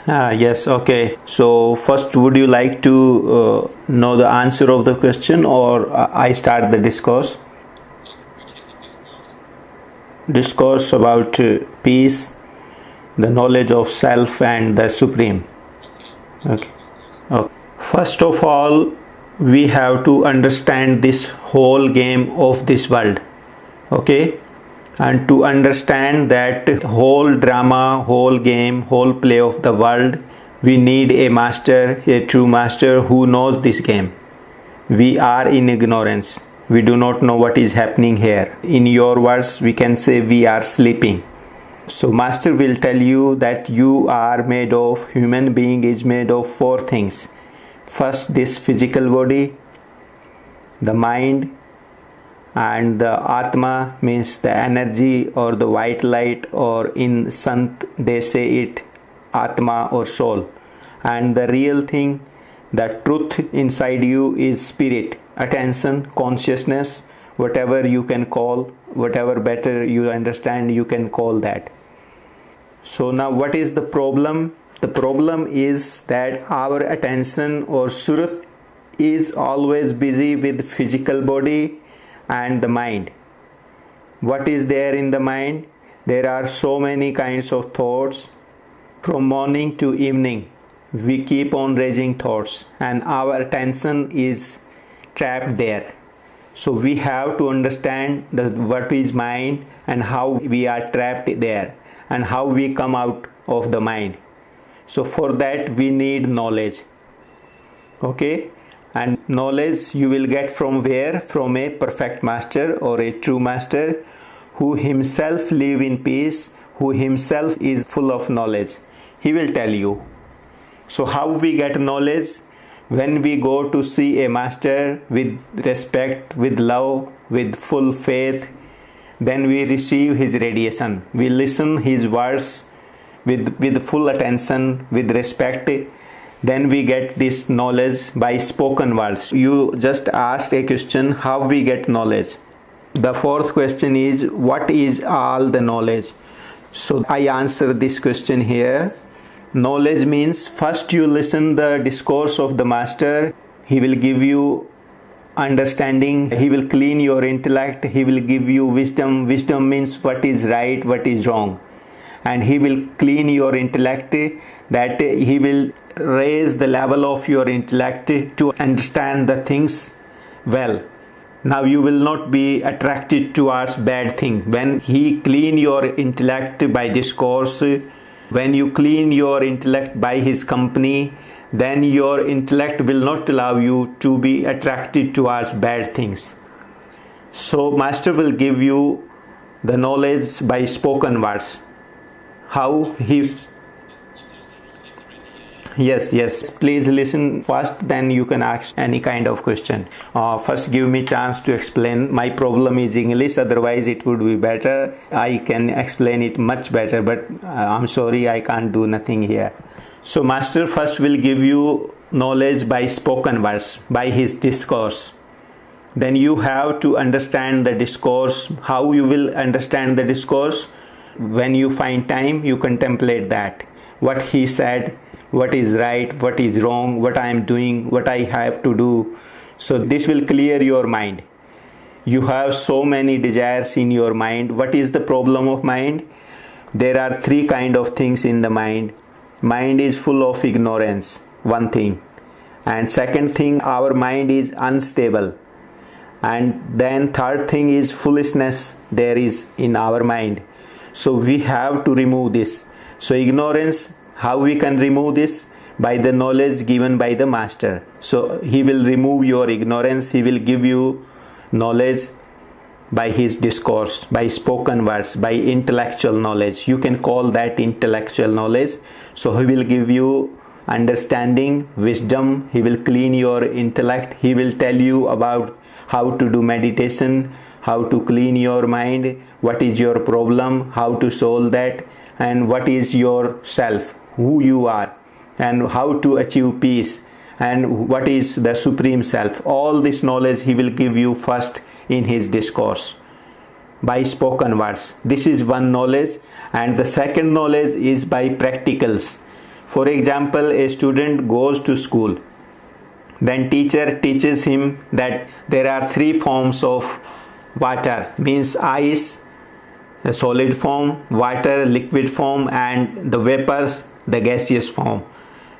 Yes, okay. So, first, would you like to know the answer of the question, or I start the discourse? Discourse about peace, the knowledge of self, and the supreme. Okay. Okay. First of all, we have to understand this whole game of this world. Okay. And to understand that whole drama, whole game, whole play of the world, we need a master, a true master who knows this game. We are in ignorance. We do not know what is happening here. In your words, we can say we are sleeping. So master will tell you that you are made of, human being is made of four things. First, this physical body, the mind, and the Atma means the energy or the white light, or in Sant they say it Atma or soul. And the real thing, the truth inside you is spirit, attention, consciousness, whatever you can call, whatever better you understand, you can call that. So now what is the problem? The problem is that our attention or surat is always busy with physical body and the mind. What is there in the mind? There are so many kinds of thoughts. From morning to evening, we keep on raising thoughts, and our attention is trapped there. So we have to understand what is mind and how we are trapped there and how we come out of the mind. So for that we need knowledge. Okay, and knowledge you will get from where? From a perfect master or a true master who himself live in peace, who himself is full of knowledge. He will tell you. So how we get knowledge? When we go to see a master with respect, with love, with full faith, then we receive his radiation. We listen his words with full attention, with respect. Then we get this knowledge by spoken words. You just asked a question, how we get knowledge. The fourth question is, what is all the knowledge? So I answer this question here. Knowledge means first you listen the discourse of the master. He will give you understanding. He will clean your intellect. He will give you wisdom. Wisdom means what is right, what is wrong. And he will clean your intellect, that he will raise the level of your intellect to understand the things well. Now you will not be attracted towards bad thing. When he clean your intellect by discourse, when you clean your intellect by his company, then your intellect will not allow you to be attracted towards bad things. So master will give you the knowledge by spoken words. How he... Yes, please listen first, then you can ask any kind of question. First give me chance to explain. My problem is English, otherwise it would be better. I can explain it much better, but I'm sorry, I can't do nothing here. So master first will give you knowledge by spoken words, by his discourse. Then you have to understand the discourse. How you will understand the discourse? When you find time, you contemplate that. What he said, what is right, what is wrong, what I am doing, what I have to do. So this will clear your mind. You have so many desires in your mind. What is the problem of mind? There are three kind of things in the mind. Mind is full of ignorance, one thing. And second thing, our mind is unstable. And then third thing is foolishness there is in our mind. So we have to remove this. So ignorance, how we can remove this? By the knowledge given by the master. So he will remove your ignorance. He will give you knowledge by his discourse, by spoken words, by intellectual knowledge. You can call that intellectual knowledge. So he will give you understanding, wisdom. He will clean your intellect. He will tell you about how to do meditation, how to clean your mind, what is your problem, how to solve that, and what is your self, who you are, and how to achieve peace, and what is the supreme self. All this knowledge he will give you first in his discourse by spoken words. This is one knowledge. And the second knowledge is by practicals. For example, a student goes to school, then teacher teaches him that there are three forms of water, means ice, a solid form, water, liquid form, and the vapors, the gaseous form.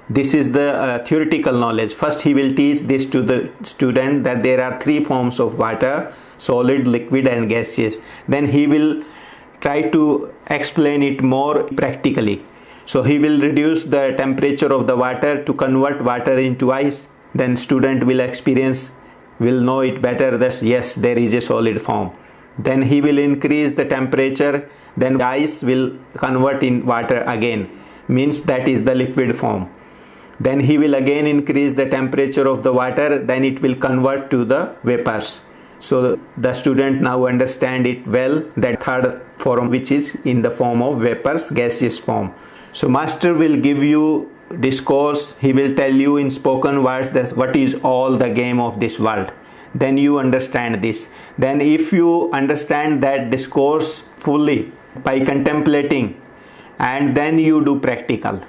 This is the theoretical knowledge. First he will teach this to the student, that there are three forms of water, solid, liquid, and gaseous. Then he will try to explain it more practically. So he will reduce the temperature of the water to convert water into ice. Then student will know it better, that yes, there is a solid form. Then he will increase the temperature, then the ice will convert in water again, means that is the liquid form. Then he will again increase the temperature of the water, then it will convert to the vapors. So the student now understand it well, that third form which is in the form of vapors, gaseous form. So master will give you discourse, he will tell you in spoken words that what is all the game of this world. Then you understand this. Then if you understand that discourse fully by contemplating, and then you do practical.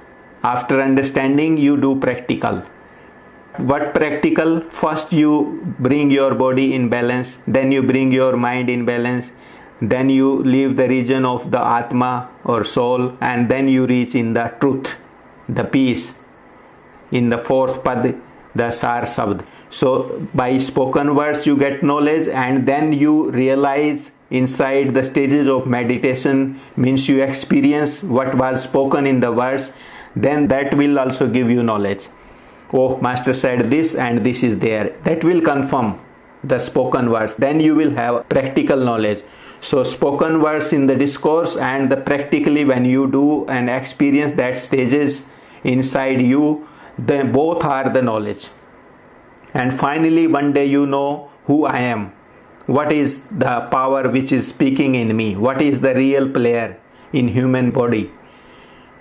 After understanding, you do practical. What practical? First you bring your body in balance, then you bring your mind in balance, then you leave the region of the Atma or soul, and then you reach in the truth, the peace, in the fourth pad, the Sar Sabd. So by spoken words you get knowledge, and then you realize inside the stages of meditation, means you experience what was spoken in the words, then that will also give you knowledge. Oh, master said this and this is there. That will confirm the spoken words. Then you will have practical knowledge. So spoken words in the discourse, and the practically when you do and experience that stages inside you, then both are the knowledge. And finally one day you know who I am. What is the power which is speaking in me? What is the real player in human body?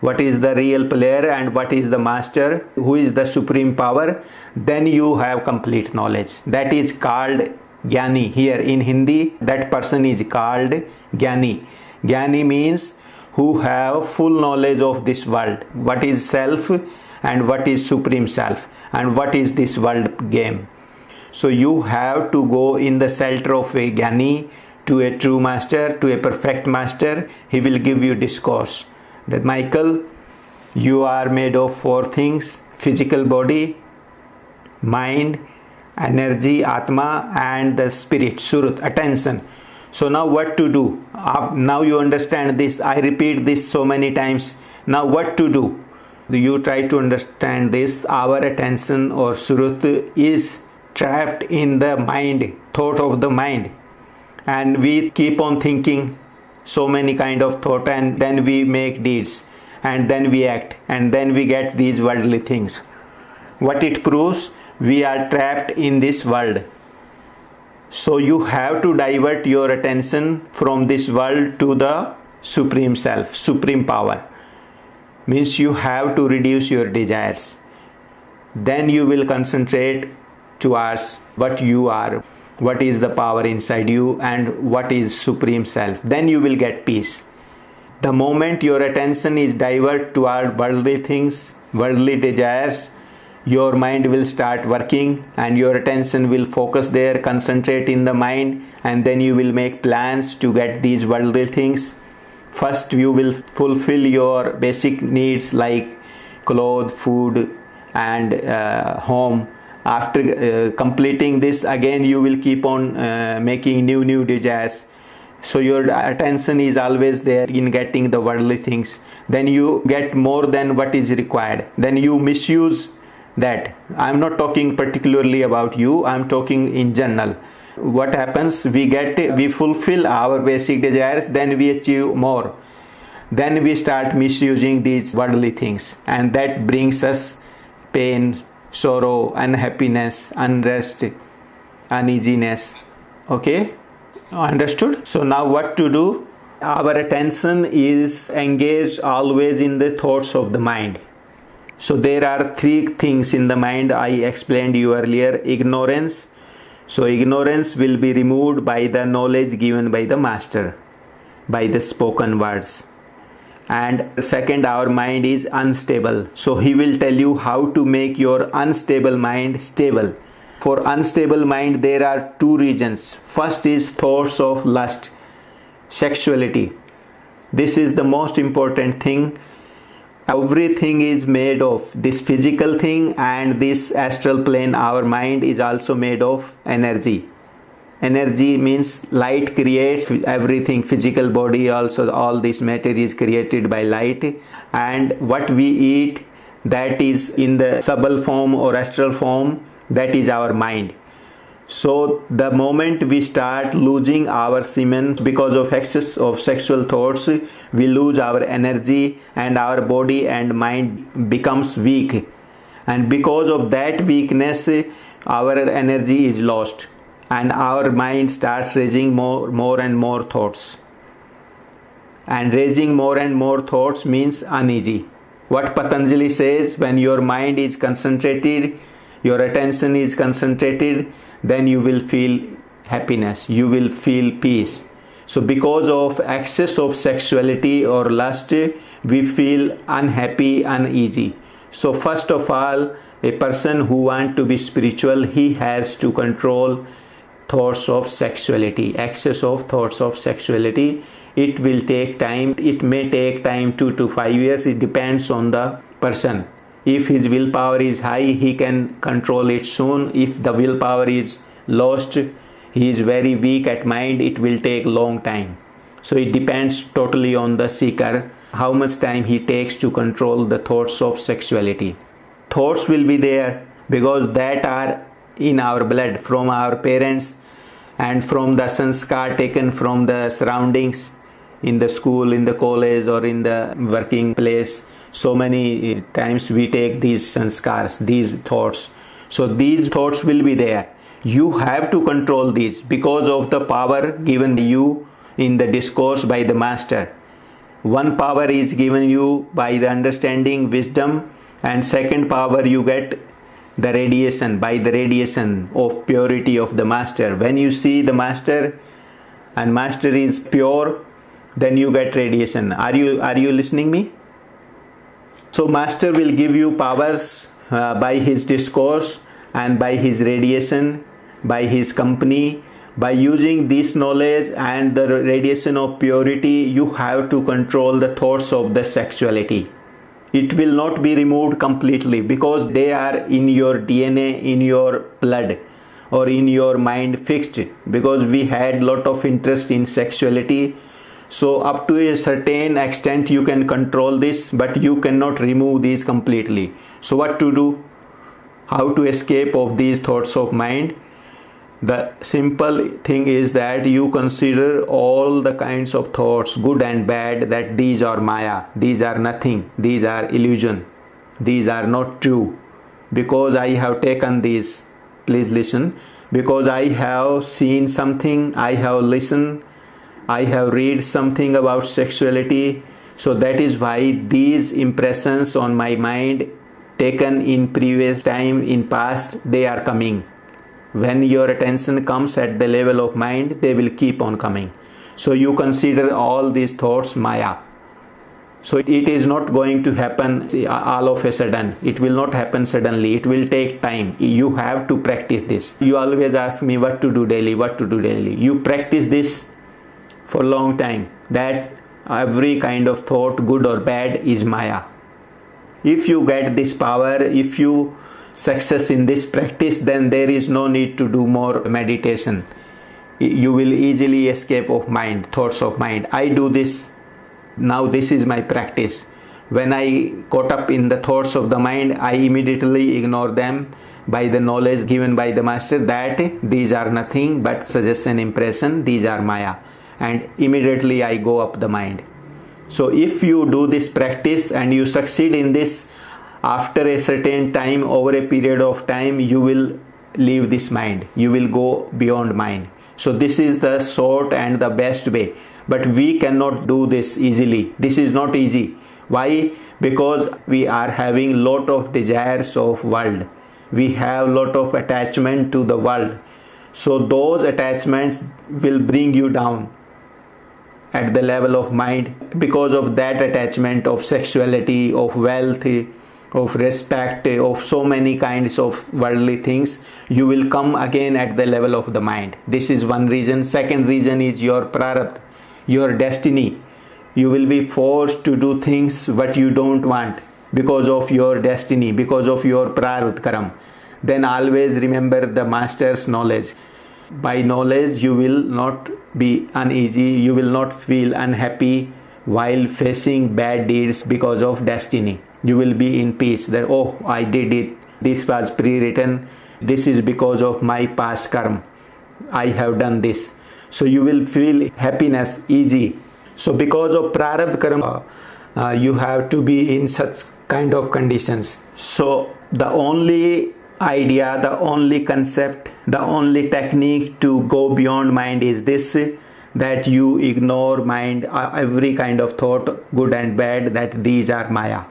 What is the real player and what is the master? Who is the supreme power? Then you have complete knowledge. That is called Jnani. Here in Hindi, that person is called Jnani. Jnani means who have full knowledge of this world. What is self and what is supreme self and what is this world game. So you have to go in the shelter of a Jnani, to a true master, to a perfect master. He will give you discourse. That Michael, you are made of four things: physical body, mind, energy, Atma, and the spirit, Surut, attention. So now what to do? Now you understand this. I repeat this so many times. Now what to do? You try to understand this. Our attention or Surut is trapped in the mind, thought of the mind. And we keep on thinking so many kind of thought, and then we make deeds, and then we act, and then we get these worldly things. What it proves? We are trapped in this world. So you have to divert your attention from this world to the supreme self, supreme power. Means you have to reduce your desires. Then you will concentrate towards what you are, what is the power inside you, and what is supreme self. Then you will get peace. The moment your attention is diverted toward worldly things, worldly desires, your mind will start working and your attention will focus there, concentrate in the mind, and then you will make plans to get these worldly things. First you will fulfill your basic needs like clothes, food, and home. After completing this, again you will keep on making new desires. So your attention is always there in getting the worldly things. Then you get more than what is required. Then you misuse that. I am not talking particularly about you, I am talking in general. What happens? We fulfill our basic desires, then we achieve more. Then we start misusing these worldly things, and that brings us pain, sorrow, unhappiness, unrest, uneasiness. Okay, understood? So now what to do? Our attention is engaged always in the thoughts of the mind. So there are three things in the mind I explained you earlier. Ignorance. So ignorance will be removed by the knowledge given by the master, by the spoken words. and second, our mind is unstable. So he will tell you how to make your unstable mind stable. For unstable mind, there are two reasons. First is thoughts of lust, sexuality. This is the most important thing. Everything is made of this physical thing, and this astral plane, our mind, is also made of energy. Energy means light creates everything. Physical body also, all this matter is created by light, and what we eat, that is in the subtle form or astral form, that is our mind. So the moment we start losing our semen because of excess of sexual thoughts, we lose our energy, and our body and mind becomes weak, and because of that weakness, our energy is lost, and our mind starts raising more and more thoughts. And raising more and more thoughts means uneasy. What Patanjali says, when your mind is concentrated, your attention is concentrated, then you will feel happiness, you will feel peace. So because of excess of sexuality or lust, we feel unhappy, uneasy. So first of all, a person who wants to be spiritual, he has to control thoughts of sexuality, excess of thoughts of sexuality. It will take time. It may take time 2 to 5 years. It depends on the person. If his willpower is high, he can control it soon. If the willpower is lost, he is very weak at mind, it will take long time. So it depends totally on the seeker, how much time he takes to control the thoughts of sexuality. Thoughts will be there because that are in our blood from our parents and from the sanskar taken from the surroundings in the school, in the college, or in the working place. So many times we take these sanskars, these thoughts. So these thoughts will be there. You have to control these because of the power given you in the discourse by the master. One power is given you by the understanding, wisdom, and second power you get the radiation, by the radiation of purity of the master. When you see the master and master is pure, then you get radiation. Are you listening me? So master will give you powers by his discourse and by his radiation, by his company. By using this knowledge and the radiation of purity, you have to control the thoughts of the sexuality. It will not be removed completely because they are in your DNA, in your blood, or in your mind fixed, because we had lot of interest in sexuality. So up to a certain extent you can control this, but you cannot remove these completely. So what to do? How to escape of these thoughts of mind? The simple thing is that you consider all the kinds of thoughts, good and bad, that these are Maya, these are nothing, these are illusion, these are not true. Because I have taken these, please listen, because I have seen something, I have listened, I have read something about sexuality. So that is why these impressions on my mind taken in previous time, in past, they are coming. When your attention comes at the level of mind, they will keep on coming. So you consider all these thoughts Maya. So it is not going to happen all of a sudden. It will not happen suddenly. It will take time. You have to practice this. You always ask me what to do daily, what to do daily. You practice this for a long time, that every kind of thought, good or bad, is Maya. If you get this power, if you success in this practice, then there is no need to do more meditation. You will easily escape of mind, thoughts of mind. I do this now. This is my practice. When I caught up in the thoughts of the mind, I immediately ignore them by the knowledge given by the master that these are nothing but suggestion, impression, these are Maya, and immediately I go up the mind. So if you do this practice and you succeed in this, after a certain time, over a period of time, you will leave this mind. You will go beyond mind. So this is the short and the best way. But we cannot do this easily. This is not easy. Why? Because we are having lot of desires of world. We have lot of attachment to the world. So those attachments will bring you down. at the level of mind. Because of that attachment of sexuality, of wealth, of respect, of so many kinds of worldly things, you will come again at the level of the mind. This is one reason. Second reason is your prarabdha, your destiny. You will be forced to do things what you don't want because of your destiny, because of your prarabdha karam. Then always remember the master's knowledge. By knowledge you will not be uneasy, you will not feel unhappy while facing bad deeds because of destiny. You will be in peace that, oh, I did it, this was pre-written, this is because of my past karma, I have done this. So you will feel happiness easy. So because of prarabdha karma, you have to be in such kind of conditions. So the only idea, the only concept, the only technique to go beyond mind is this, that you ignore mind, every kind of thought, good and bad, that these are maya.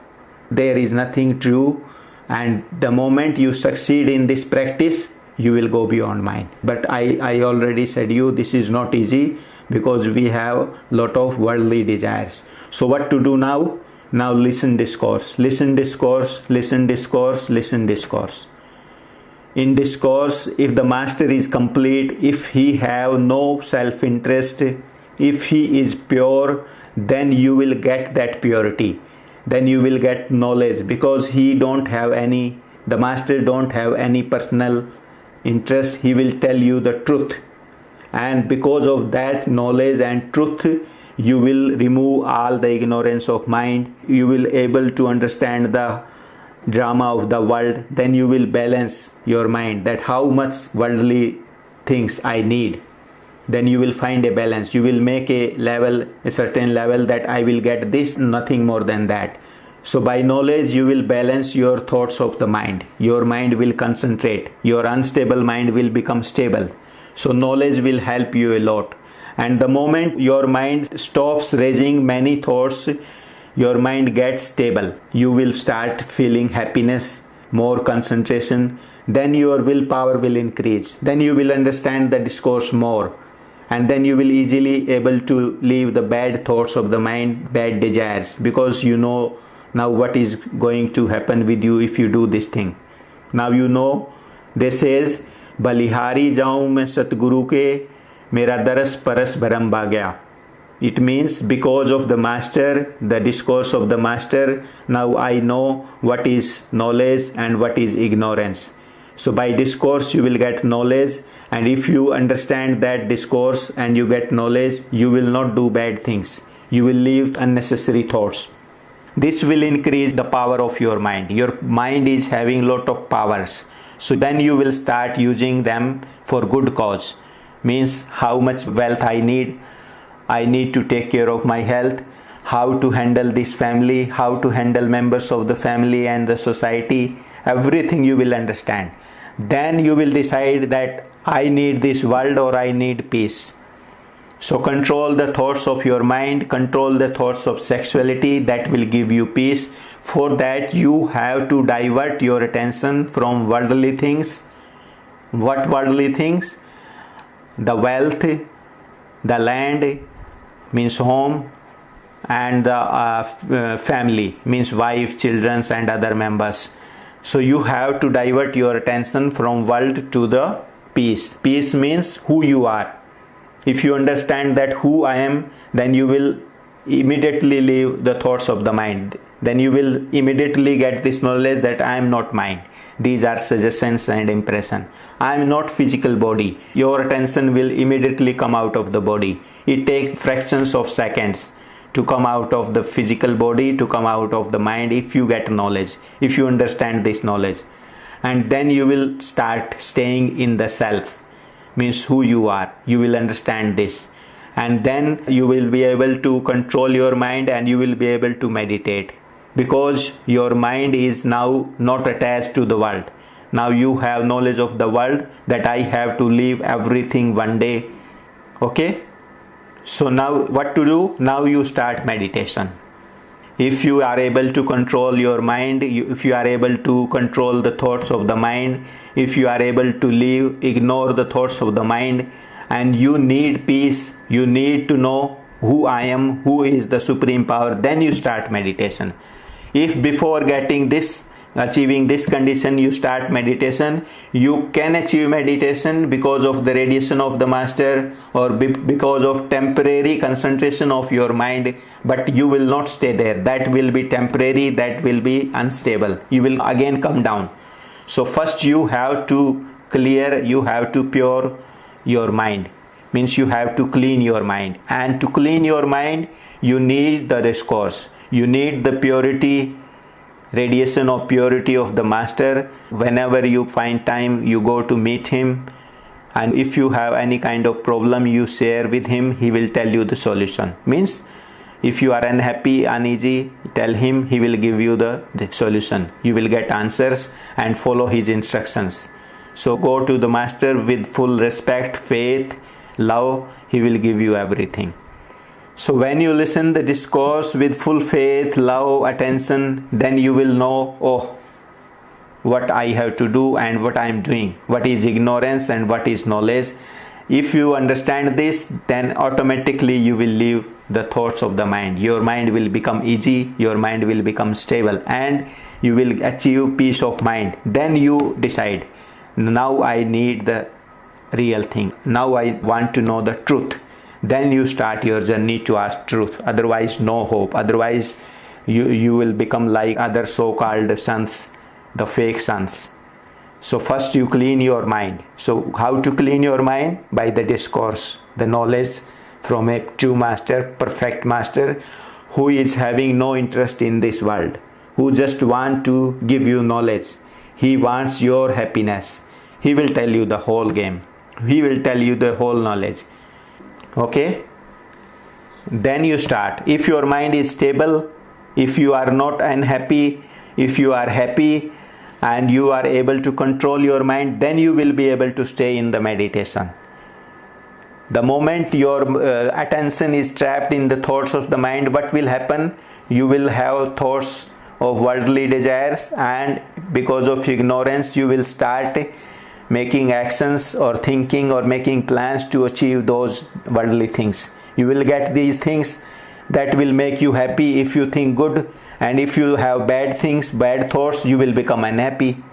There is nothing true, and the moment you succeed in this practice, you will go beyond mind. But I already said you, this is not easy because we have lot of worldly desires. So what to do now? Now listen discourse, listen discourse, listen discourse, listen discourse. In discourse, if the master is complete, if he have no self-interest, if he is pure, then you will get that purity. Then you will get knowledge, because he don't have any, the master don't have any personal interest. He will tell you the truth. And because of that knowledge and truth, you will remove all the ignorance of mind. You will able to understand the drama of the world. Then you will balance your mind, that how much worldly things I need. Then you will find a balance. You will make a level, a certain level, that I will get this, nothing more than that. So by knowledge you will balance your thoughts of the mind. Your mind will concentrate. Your unstable mind will become stable. So knowledge will help you a lot. And the moment your mind stops raising many thoughts, your mind gets stable. You will start feeling happiness, more concentration. Then your willpower will increase. Then you will understand the discourse more. And then you will easily able to leave the bad thoughts of the mind, bad desires, because you know now what is going to happen with you if you do this thing. Now you know, they says, बलिहारी जाऊं मैं सतगुरु के, मेरा दरस परस भरम भाग्या. It means because of the master, the discourse of the master, now I know what is knowledge and what is ignorance. So by discourse you will get knowledge, and if you understand that discourse and you get knowledge, you will not do bad things. You will leave unnecessary thoughts. This will increase the power of your mind. Your mind is having lot of powers. So then you will start using them for good cause. Means how much wealth I need to take care of my health, how to handle this family, how to handle members of the family and the society. Everything you will understand. Then you will decide that I need this world or I need peace. So control the thoughts of your mind, control the thoughts of sexuality, that will give you peace. For that you have to divert your attention from worldly things. What worldly things? The wealth, the land, means home, and the family, means wife, children and other members. So you have to divert your attention from world to the peace. Peace means who you are. If you understand that who I am, then you will immediately leave the thoughts of the mind. Then you will immediately get this knowledge that I am not mind. These are suggestions and impression. I am not physical body. Your attention will immediately come out of the body. It takes fractions of seconds to come out of the physical body, to come out of the mind, if you get knowledge, if you understand this knowledge. And then you will start staying in the self, means who you are. You will understand this, and then you will be able to control your mind, and you will be able to meditate, because your mind is now not attached to the world. Now you have knowledge of the world, that I have to leave everything one day. Okay, so now what to do? Now you start meditation. If you are able to control your mind, if you are able to control the thoughts of the mind, if you are able to ignore the thoughts of the mind, and you need peace, you need to know who I am, who is the supreme power, then you start meditation. If before getting this, achieving this condition, you start meditation, you can achieve meditation because of the radiation of the master, or because of temporary concentration of your mind, but you will not stay there. That will be temporary, that will be unstable. You will again come down. So first you have to clear, you have to pure your mind. Means you have to clean your mind. And to clean your mind, you need the discourse. You need the purity, radiation of purity of the master. Whenever you find time, you go to meet him. And if you have any kind of problem, you share with him. He will tell you the solution. Means if you are unhappy, uneasy, tell him, he will give you the solution. You will get answers and follow his instructions. So go to the master with full respect, faith, love. He will give you everything. So when you listen the discourse with full faith, love, attention, then you will know, oh, what I have to do and what I am doing, what is ignorance and what is knowledge. If you understand this, then automatically you will leave the thoughts of the mind. Your mind will become easy, your mind will become stable, and you will achieve peace of mind. Then you decide, now I need the real thing, now I want to know the truth. Then you start your journey to ask truth. Otherwise no hope. Otherwise you will become like other so-called sons, the fake sons. So first you clean your mind. So how to clean your mind? By the discourse, the knowledge from a true master, perfect master, who is having no interest in this world, who just want to give you knowledge. He wants your happiness. He will tell you the whole game. He will tell you the whole knowledge. Okay? Then you start. If your mind is stable, if you are not unhappy, if you are happy and you are able to control your mind, then you will be able to stay in the meditation. The moment your attention is trapped in the thoughts of the mind, what will happen? You will have thoughts of worldly desires, and because of ignorance you will start making actions or thinking or making plans to achieve those worldly things. You will get these things that will make you happy if you think good, and if you have bad things, bad thoughts, you will become unhappy.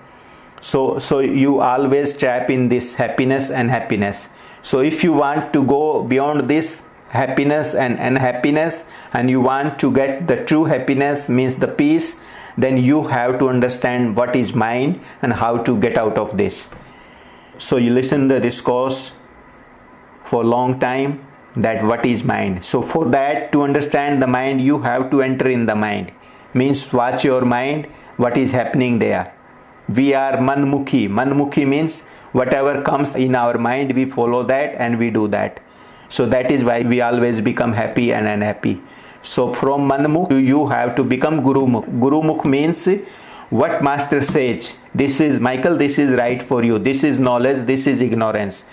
So you always trap in this happiness and happiness. So if you want to go beyond this happiness and unhappiness, and you want to get the true happiness, means the peace, then you have to understand what is mind and how to get out of this. So you listen the discourse for a long time, that what is mind. So for that, to understand the mind, you have to enter in the mind. Means watch your mind, what is happening there. We are manmukhi. Manmukhi means whatever comes in our mind, we follow that and we do that. So that is why we always become happy and unhappy. So from manmukh, you have to become gurumukh. Gurumukh means what master says, this is Michael, this is right for you, this is knowledge, this is ignorance.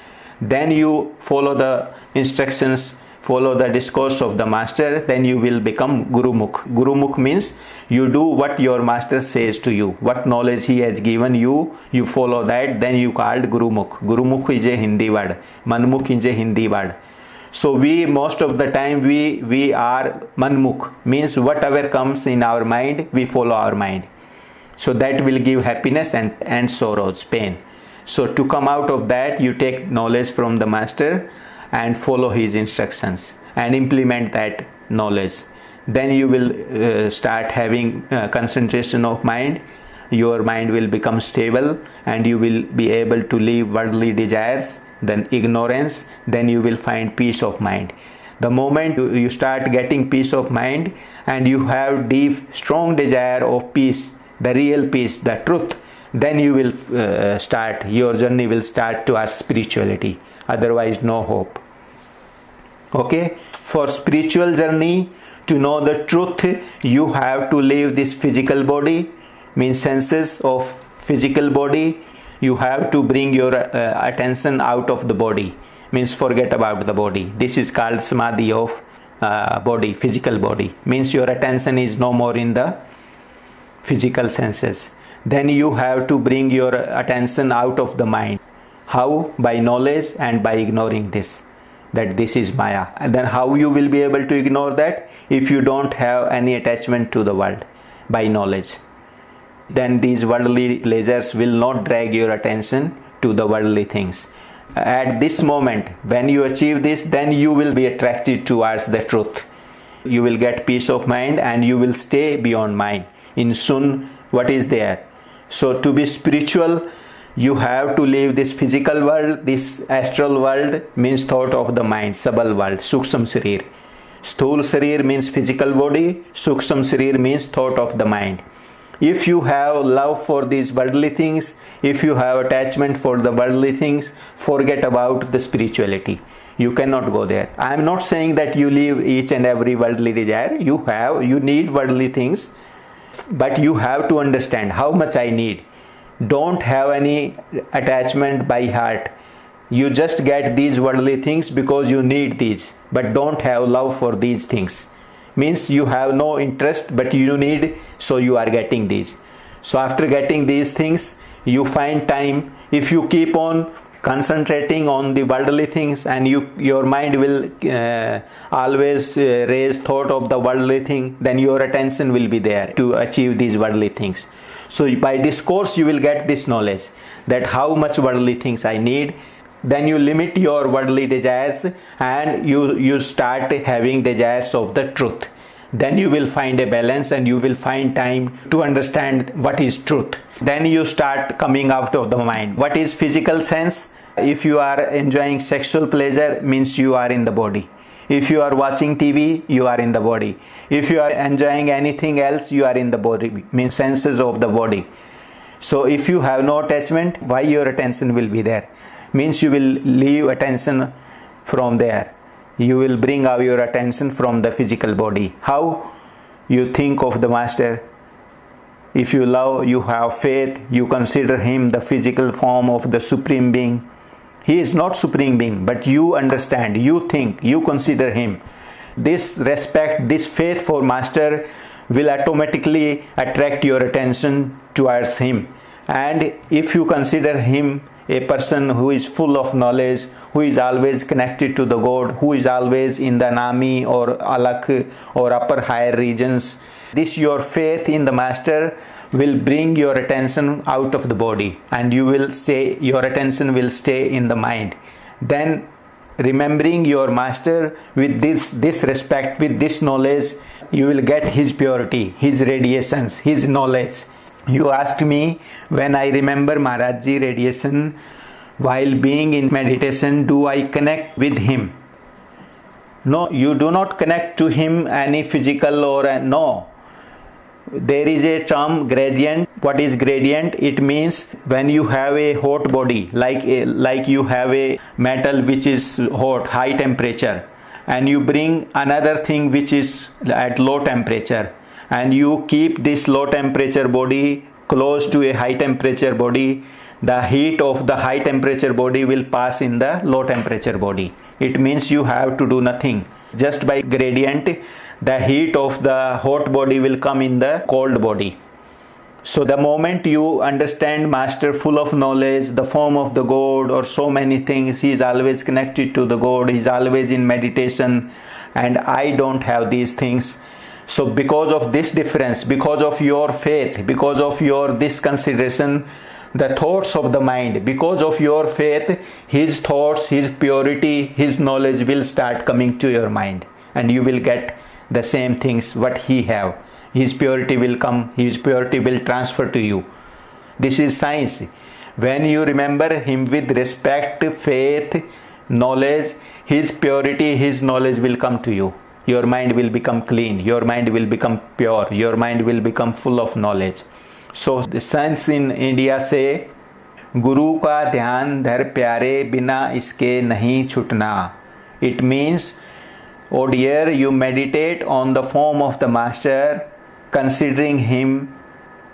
Then you follow the instructions, follow the discourse of the master, then you will become gurumukh. Gurumukh means you do what your master says to you, what knowledge he has given you, you follow that, then you called gurumukh. Gurumukh is a Hindi word, manmukh is a Hindi word. So we most of the time we are manmukh, means whatever comes in our mind, we follow our mind. So that will give happiness and sorrows, pain. So to come out of that, you take knowledge from the master and follow his instructions and implement that knowledge. Then you will start having concentration of mind. Your mind will become stable and you will be able to leave worldly desires, then ignorance, then you will find peace of mind. The moment you start getting peace of mind and you have deep, strong desire of peace, the real peace, the truth, then you will start, your journey will start to ask spirituality. Otherwise no hope. Okay, for spiritual journey, to know the truth, you have to leave this physical body, means senses of physical body. You have to bring your attention out of the body, means forget about the body. This is called samadhi of body, physical body, means your attention is no more in the physical senses. Then you have to bring your attention out of the mind. How? By knowledge and by ignoring this. that this is Maya. And then how you will be able to ignore that? If you don't have any attachment to the world by knowledge. Then these worldly pleasures will not drag your attention to the worldly things. At this moment, when you achieve this, then you will be attracted towards the truth. You will get peace of mind and you will stay beyond mind. In Sun, what is there? So to be spiritual, you have to leave this physical world. This astral world means thought of the mind, Sabal world, Suksham Sharir. Sthul Sharir means physical body, Suksham Sharir means thought of the mind. If you have love for these worldly things, if you have attachment for the worldly things, forget about the spirituality. You cannot go there. I am not saying that you leave each and every worldly desire. You need worldly things, but you have to understand how much I need. Don't have any attachment by heart. You just get these worldly things because you need these, but don't have love for these things. Means you have no interest, but you need, so you are getting these. So after getting these things, you find time. If you keep on concentrating on the worldly things, and your mind will always raise thought of the worldly thing, then your attention will be there to achieve these worldly things. So by discourse you will get this knowledge that how much worldly things I need. Then you limit your worldly desires and you start having desires of the truth. Then you will find a balance and you will find time to understand what is truth. Then you start coming out of the mind. What is physical sense? If you are enjoying sexual pleasure, means you are in the body. If you are watching TV, you are in the body. If you are enjoying anything else, you are in the body, means senses of the body. So if you have no attachment, why your attention will be there? Means you will leave attention from there. You will bring out your attention from the physical body. How? You think of the Master. If you love, you have faith, you consider him the physical form of the Supreme Being. He is not Supreme Being, but you understand, you think, you consider him. This respect, this faith for Master will automatically attract your attention towards him. And if you consider him a person who is full of knowledge, who is always connected to the God, who is always in the Nami or Alakh or upper higher regions, this your faith in the Master will bring your attention out of the body, and your attention will stay in the mind. Then remembering your Master with this respect, with this knowledge, you will get his purity, his radiations, his knowledge. You asked me, when I remember Maharajji radiation while being in meditation, do I connect with him? No, you do not connect to him any physical no. There is a term gradient. What is gradient? It means when you have a hot body, like you have a metal which is hot, high temperature, and you bring another thing which is at low temperature, and you keep this low temperature body close to a high temperature body, the heat of the high temperature body will pass in the low temperature body. It means you have to do nothing. Just by gradient, the heat of the hot body will come in the cold body. So the moment you understand Master full of knowledge, the form of the God or so many things, he is always connected to the God, he is always in meditation, and I don't have these things. So because of this difference, because of your faith, because of your this consideration, the thoughts of the mind, because of your faith, his thoughts, his purity, his knowledge will start coming to your mind, and you will get the same things what he have. His purity will come, his purity will transfer to you. This is science. When you remember him with respect, faith, knowledge, his purity, his knowledge will come to you. Your mind will become clean, your mind will become pure, your mind will become full of knowledge. So the saints in India say, Guru ka dhyan dhar pyare bina iske nahi chutna. It means, oh dear, you meditate on the form of the Master, considering him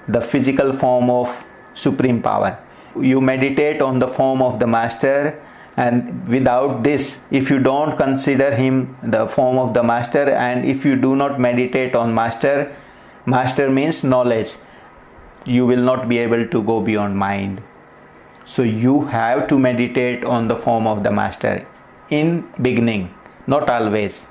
the physical form of supreme power. You meditate on the form of the Master, and without this, if you don't consider him the form of the Master, and if you do not meditate on Master, Master means knowledge, you will not be able to go beyond mind. So you have to meditate on the form of the Master. in beginning, not always.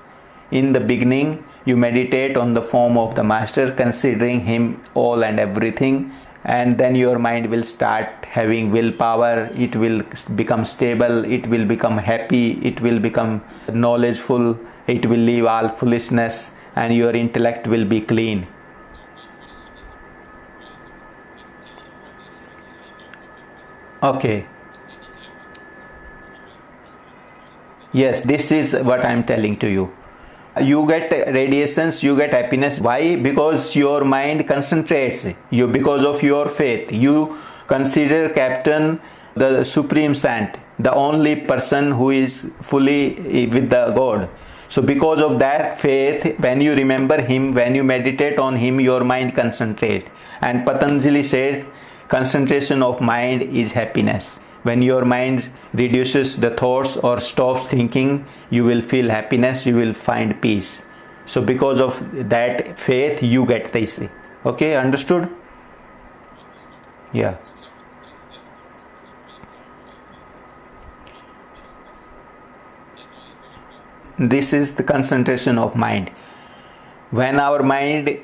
In the beginning, you meditate on the form of the master, considering him all and everything, and then your mind will start having willpower. It will become stable, it will become happy, it will become knowledgeful, it will leave all foolishness, and your intellect will be clean. Okay. Yes, this is what I am telling to you. You get radiations, you get happiness. Why? Because your mind concentrates. You, because of your faith, you consider Captain the Supreme Saint, the only person who is fully with the God. So because of that faith, when you remember him, when you meditate on him, your mind concentrates. And Patanjali said, concentration of mind is happiness. When your mind reduces the thoughts or stops thinking, you will feel happiness, you will find peace. So because of that faith, you get this. Okay, understood? Yeah. This is the concentration of mind. When our mind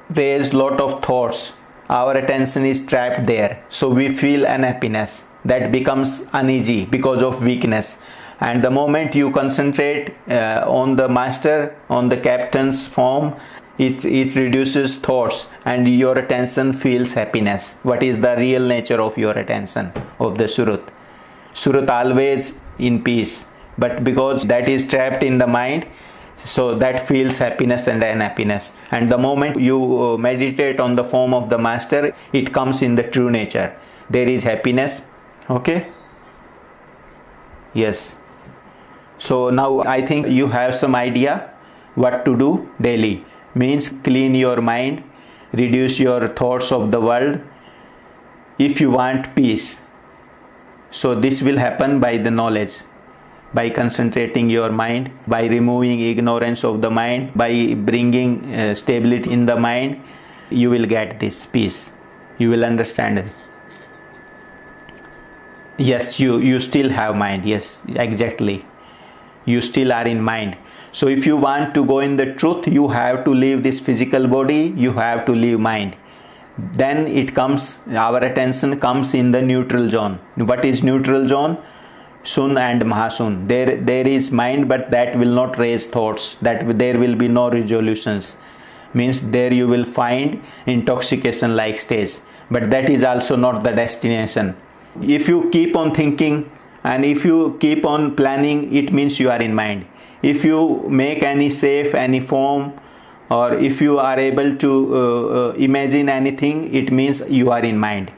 raises lot of thoughts, our attention is trapped there. So we feel unhappiness. That becomes uneasy because of weakness. And the moment you concentrate on the master, on the captain's form, it reduces thoughts and your attention feels happiness. What is the real nature of your attention, of the Surut? Surut always in peace. But because that is trapped in the mind, so that feels happiness and unhappiness. And the moment you meditate on the form of the master, it comes in the true nature. There is happiness. Okay? Yes. So now I think you have some idea what to do daily. Means clean your mind, reduce your thoughts of the world if you want peace. So this will happen by the knowledge, by concentrating your mind, by removing ignorance of the mind, by bringing stability in the mind, you will get this peace. You will understand it. Yes, you still have mind. Yes, exactly. You still are in mind. So if you want to go in the truth, you have to leave this physical body, you have to leave mind. Then it comes, our attention comes in the neutral zone. What is neutral zone? Sun and Mahasun. There is mind, but that will not raise thoughts. That there will be no resolutions. Means there you will find intoxication like stage. But that is also not the destination. If you keep on thinking and if you keep on planning, it means you are in mind. If you make any shape, any form, or if you are able to imagine anything, it means you are in mind.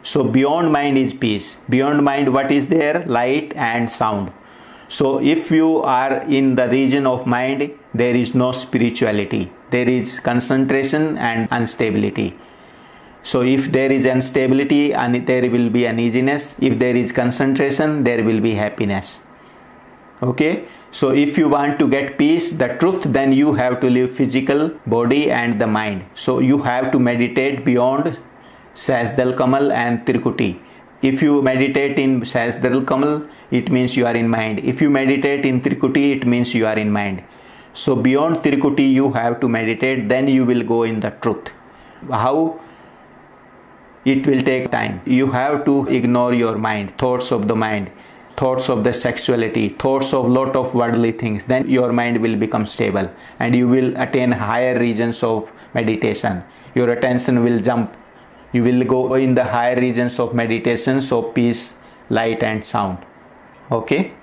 So beyond mind is peace. Beyond mind, what is there? Light and sound. So if you are in the region of mind, there is no spirituality. There is concentration and instability. So if there is instability, and there will be uneasiness. If there is concentration, there will be happiness. Okay. So if you want to get peace, the truth, then you have to leave physical body and the mind. So you have to meditate beyond Sasdal Kamal and Tirkuti. If you meditate in Sasdal Kamal, it means you are in mind. If you meditate in Tirkuti, it means you are in mind. So beyond Tirkuti, you have to meditate, then you will go in the truth. How? It will take time. You have to ignore your mind, thoughts of the mind, thoughts of the sexuality, thoughts of lot of worldly things. Then your mind will become stable and you will attain higher regions of meditation. Your attention will jump. You will go in the higher regions of meditation, so peace, light and sound. Okay?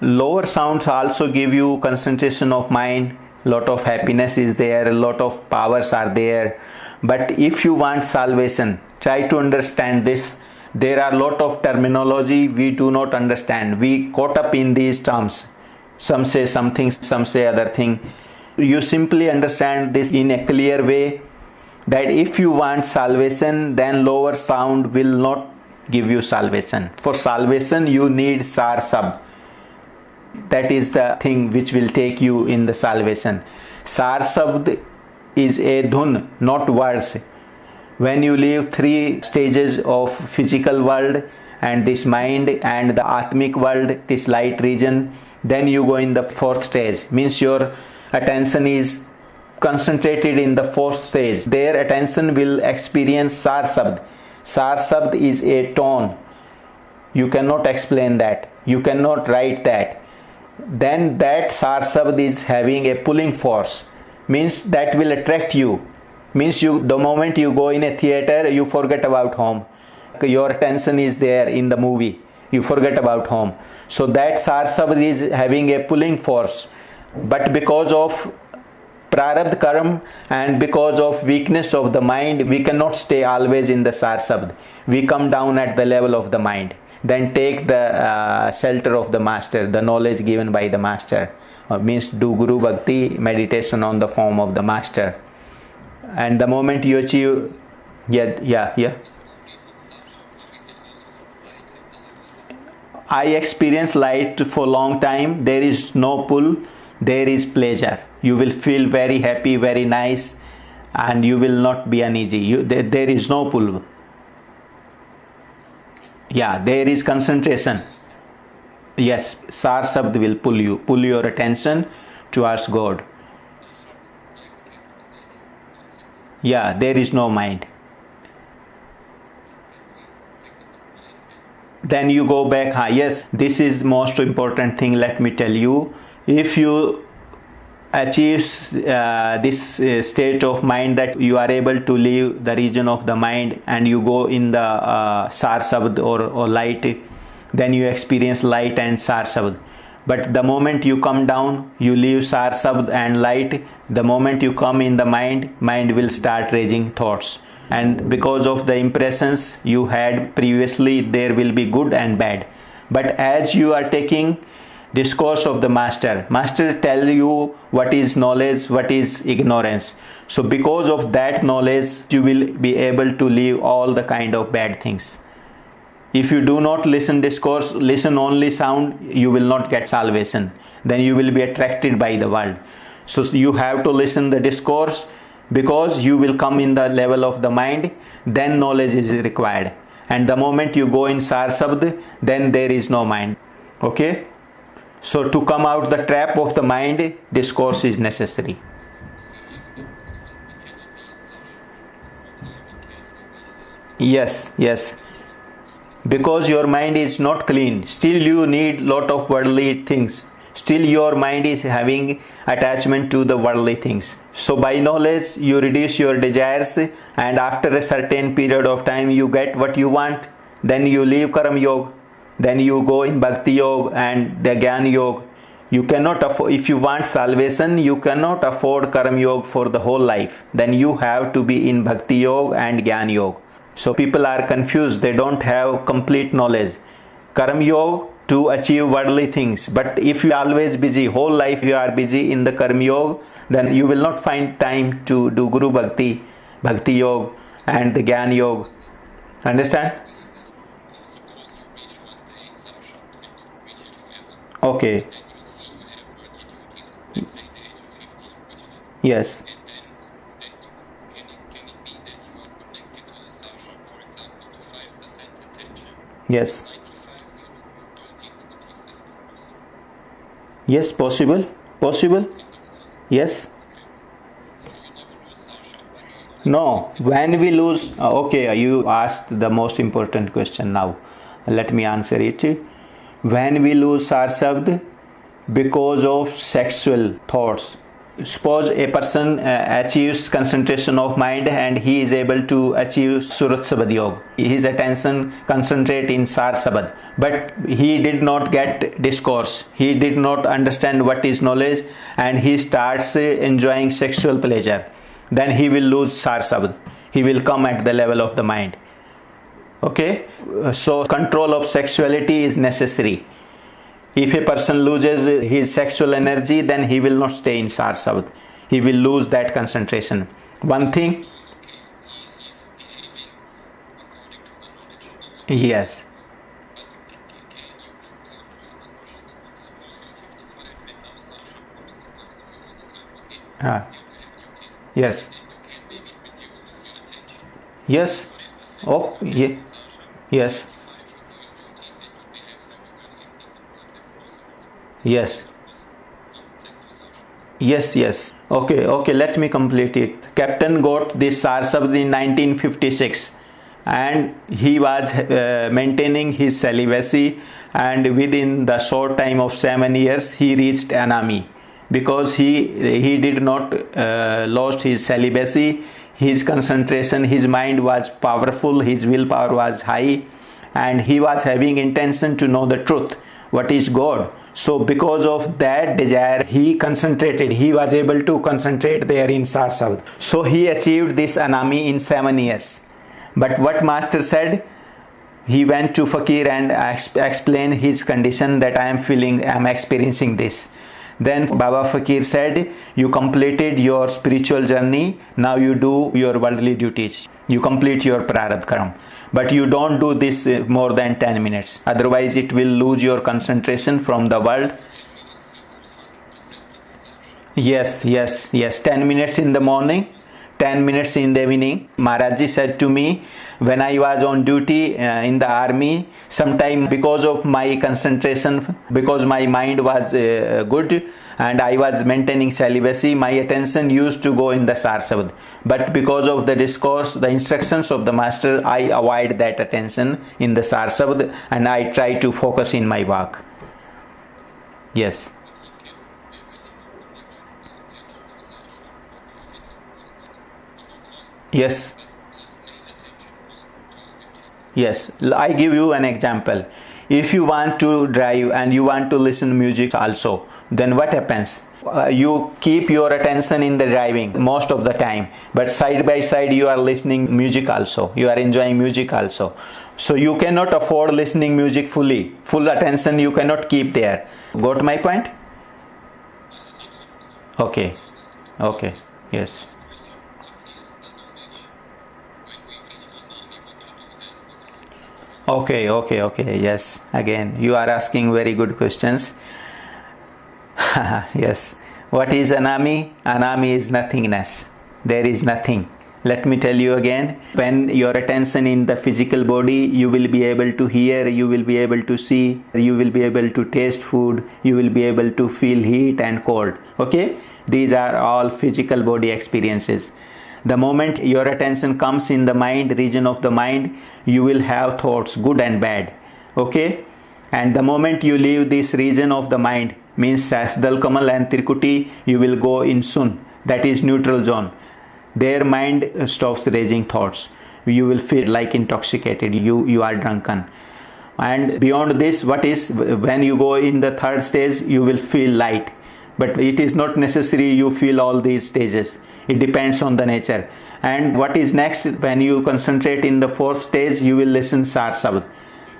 Lower sounds also give you concentration of mind. Lot of happiness is there, a lot of powers are there. But if you want salvation, try to understand this. There are a lot of terminology we do not understand. We caught up in these terms. Some say something, some say other thing. You simply understand this in a clear way, that if you want salvation, then lower sound will not give you salvation. For salvation, you need Sar Sab. That is the thing which will take you in the salvation. Sar Sabd is a dhun, not words. When you leave 3 stages of physical world and this mind and the Atmic world, this light region. Then you go in the fourth stage, means your attention is concentrated in the fourth stage. Their attention will experience Sar Sabd. Sar Sabd is a tone. You cannot explain that. You cannot write that. Then that Sar Sabd is having a pulling force, means that will attract you. Means the moment you go in a theater, you forget about home. Your attention is there in the movie. You forget about home. So that Sar Sabd is having a pulling force. But because of Prarabdha karma and because of weakness of the mind, we cannot stay always in the Sar Sabd. We come down at the level of the mind. Then take the shelter of the master, the knowledge given by the master. Means do Guru Bhakti, meditation on the form of the master. And the moment you achieve, yeah. I experience light for long time. There is no pull, there is pleasure. You will feel very happy, very nice, and you will not be uneasy. There is no pull. Yeah, there is concentration. Yes, Sar Sabd will pull your attention towards God. Yeah, there is no mind. Then you go back. Yes, this is most important thing. Let me tell you, if you achieve this state of mind that you are able to leave the region of the mind and you go in the Sar Sabd or light, then you experience light and Sar Sabd. But the moment you come down, you leave Sar Sabd and light. The moment you come in the mind will start raising thoughts. And because of the impressions you had previously, there will be good and bad. But as you are taking discourse of the master tell you what is knowledge, what is ignorance. So because of that knowledge, you will be able to leave all the kind of bad things. If you do not listen discourse, listen only sound, you will not get salvation. Then you will be attracted by the world. So you have to listen the discourse, because you will come in the level of the mind, then knowledge is required. And the moment you go in Sar Sabd, then there is no mind. Okay? So to come out the trap of the mind, discourse is necessary. Yes. Because your mind is not clean, still you need lot of worldly things. Still your mind is having attachment to the worldly things. So by knowledge you reduce your desires, and after a certain period of time you get what you want. Then you leave Karma Yoga. Then you go in Bhakti Yoga and the Jnana Yoga. You cannot afford, if you want salvation, you cannot afford Karma Yoga for the whole life. Then you have to be in Bhakti Yoga and Jnana Yoga. So people are confused, they don't have complete knowledge. Karma Yoga to achieve worldly things. But if you are always busy, whole life you are busy in the Karma Yoga, then you will not find time to do Guru Bhakti, Bhakti Yoga and the Jnana Yoga. Understand? Okay. Yes. Yes. Yes, possible. Yes. No, when we lose, okay, you asked the most important question now. Let me answer it. When we lose Sar Sabd, because of sexual thoughts. Suppose a person achieves concentration of mind and he is able to achieve Surat Sabad Yoga. His attention concentrate in Sar Sabad. But he did not get discourse. He did not understand what is knowledge, and he starts enjoying sexual pleasure. Then he will lose Sar Sabad. He will come at the level of the mind. Okay? So control of sexuality is necessary. If a person loses his sexual energy, then he will not stay in Sar Sabd. He will lose that concentration. One thing. Yes. Yes. Yes. Oh, yeah. Yes. Yes. Yes. Okay, let me complete it. Captain got this Sarsabd in 1956, and he was maintaining his celibacy, and within the short time of 7 years he reached Anami, because he did not lost his celibacy. His concentration, his mind was powerful, his willpower was high, and he was having intention to know the truth, what is God. So because of that desire, he was able to concentrate there in Sarsabd. So he achieved this Anami in 7 years. But what master said, he went to Fakir and explained his condition, that I am experiencing this. Then Baba Fakir said, you completed your spiritual journey, now you do your worldly duties. You complete your prarabdha karma. But you don't do this more than 10 minutes. Otherwise it will lose your concentration from the world. Yes. 10 minutes in the morning, 10 minutes in the evening. Maharaj said to me, when I was on duty in the army, sometime because of my concentration, because my mind was good and I was maintaining celibacy, my attention used to go in the Sarsabd. But because of the discourse, the instructions of the master, I avoid that attention in the Sarsabd and I try to focus in my work. Yes. Yes. Yes, I give you an example. If you want to drive and you want to listen music also, then what happens? You keep your attention in the driving most of the time, but side by side you are listening music also, you are enjoying music also. So you cannot afford listening music fully. Full attention you cannot keep there. Got my point? Okay. Yes. Okay. Yes. Again, you are asking very good questions. Yes. What is Anami? Anami is nothingness. There is nothing. Let me tell you again. When your attention in the physical body, you will be able to hear, you will be able to see, you will be able to taste food, you will be able to feel heat and cold. Okay? These are all physical body experiences. The moment your attention comes in the mind, region of the mind, you will have thoughts, good and bad. Okay? And the moment you leave this region of the mind, means Sasdal Kamal and Tirkuti, you will go in Sun, that is neutral zone. Their mind stops raising thoughts. You will feel like intoxicated, you are drunken. And beyond this, what is, when you go in the third stage, you will feel light. But it is not necessary you feel all these stages. It depends on the nature. And what is next? When you concentrate in the fourth stage, you will listen Sarsabd.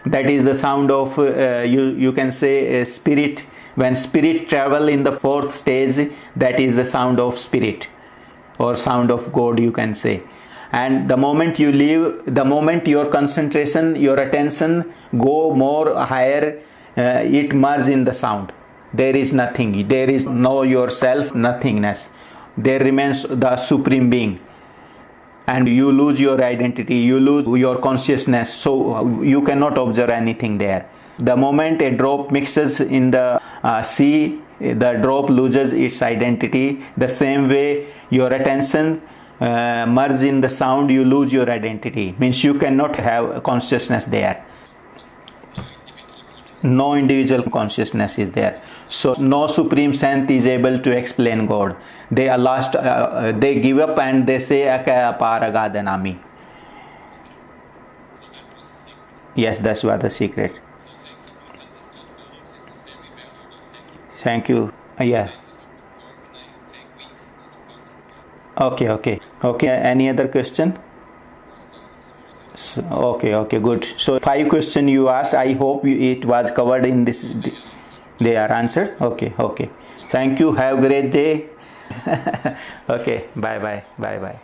That is the sound of, you can say, spirit. When spirit travel in the fourth stage, that is the sound of spirit, or sound of God, you can say. And the moment you leave, the moment your concentration, your attention go more higher, it merges in the sound. There is nothing. There is no yourself, nothingness. There remains the Supreme Being. And you lose your identity, you lose your consciousness, so you cannot observe anything there. The moment a drop mixes in the sea, the drop loses its identity. The same way your attention merges in the sound, you lose your identity. Means you cannot have consciousness there. No individual consciousness is there. So no supreme saint is able to explain God. They are lost. They give up and they say Aparagadhanami. Yes, that's what the secret. Thank you. Yeah. Okay. Any other question? Okay, good. So 5 questions you asked. I hope it was covered in this. They are answered. Okay. Thank you. Have a great day. Okay. Bye.